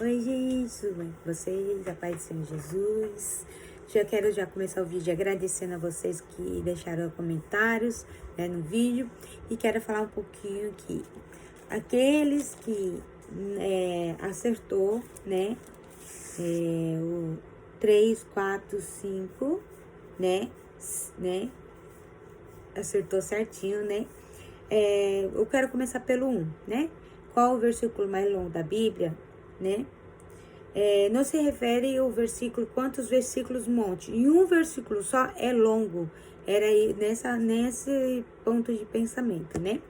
Oi, gente, tudo bem com vocês? A paz do Senhor Jesus. Quero começar o vídeo agradecendo a vocês que deixaram comentários, né, no vídeo. E quero falar um pouquinho que aqueles que acertou, né, o 3, 4, 5, né, acertou certinho, né. Eu quero começar pelo 1, né? Qual o versículo mais longo da Bíblia, né? Não se refere ao versículo, quantos versículos monte. Em um versículo só é longo. Era aí nesse ponto de pensamento, né?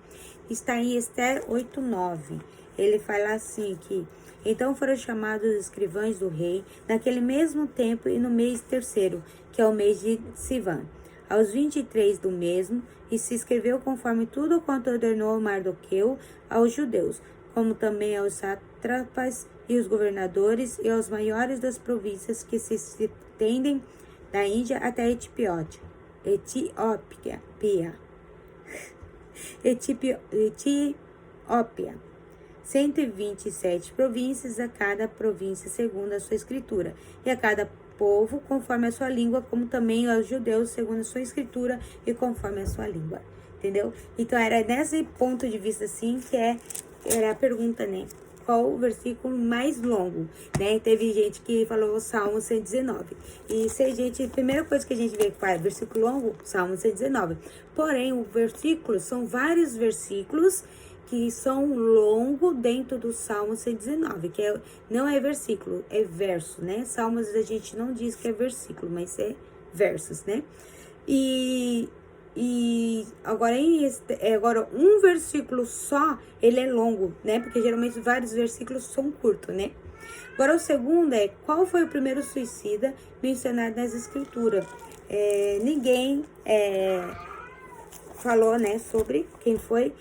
Está em Esther 8:9. Ele fala assim que então foram chamados os escrivães do rei naquele mesmo tempo e no mês terceiro, que é o mês de Sivan, aos 23 do mesmo, e se escreveu conforme tudo quanto ordenou Mardoqueu aos judeus, como também aos sátrapas e os governadores e aos maiores das províncias que se estendem da Índia até a Etiópia. 127 províncias, a cada província segundo a sua escritura, e a cada povo conforme a sua língua, como também aos judeus segundo a sua escritura e conforme a sua língua. Entendeu? Então era nesse ponto de vista assim que era a pergunta, né? Qual o versículo mais longo, né? Teve gente que falou o Salmo 119. E se a primeira coisa que a gente vê qual é versículo longo, Salmo 119. Porém, o versículo são vários versículos que são longos dentro do Salmo 119, que não é versículo, é verso, né? Salmos a gente não diz que é versículo, mas é versos, né? E agora um versículo só, ele é longo, né? Porque geralmente vários versículos são curtos, né? Agora o segundo é, qual foi o primeiro suicida mencionado nas escrituras? Ninguém falou, né, sobre quem foi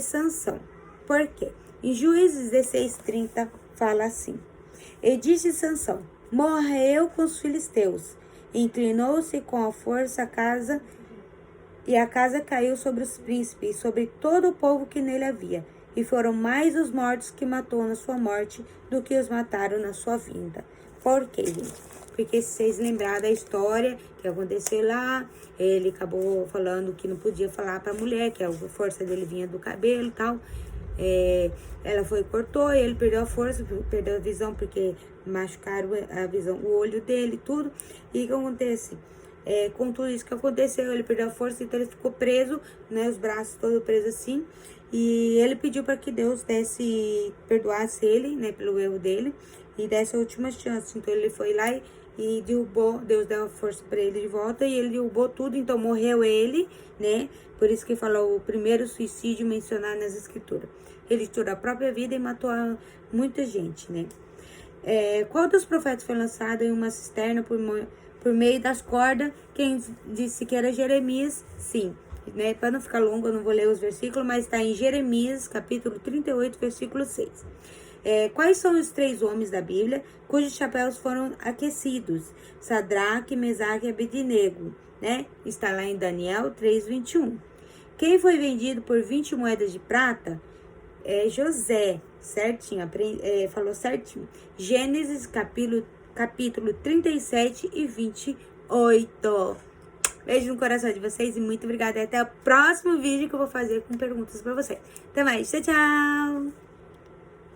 Sansão. Por quê? Em Juízes 16:30 fala assim: E disse Sansão: morreu com os filisteus, inclinou-se com a força a casa, e a casa caiu sobre os príncipes e sobre todo o povo que nele havia. E foram mais os mortos que matou na sua morte do que os mataram na sua vinda. Por quê, gente? Porque se vocês lembrarem da história que aconteceu lá, ele acabou falando que não podia falar para a mulher, que a força dele vinha do cabelo e tal. Ela foi e cortou, e ele perdeu a força, perdeu a visão, porque machucaram a visão, o olho dele, tudo. E o que acontece? Com tudo isso que aconteceu, ele perdeu a força, então ele ficou preso, né, os braços todos presos assim, e ele pediu para que Deus perdoasse ele, né, pelo erro dele, e desse a última chance. Então ele foi lá e derrubou, Deus deu a força para ele de volta, e ele derrubou tudo, então morreu ele, né, por isso que falou o primeiro suicídio mencionado nas escrituras. Ele tirou a própria vida e matou muita gente, né. Qual dos profetas foi lançado em uma cisterna por meio das cordas? Quem disse que era Jeremias? Sim, né? Para não ficar longo, eu não vou ler os versículos, mas está em Jeremias, capítulo 38, versículo 6. Quais são os 3 homens da Bíblia cujos chapéus foram aquecidos? Sadraque, Mesaque e Abednego, né? Está lá em Daniel 3:21. Quem foi vendido por 20 moedas de prata? José, certinho, falou certinho. Gênesis, capítulo 37 e 28. Beijo no coração de vocês e muito obrigada. E até o próximo vídeo que eu vou fazer com perguntas pra vocês. Até mais, tchau, tchau!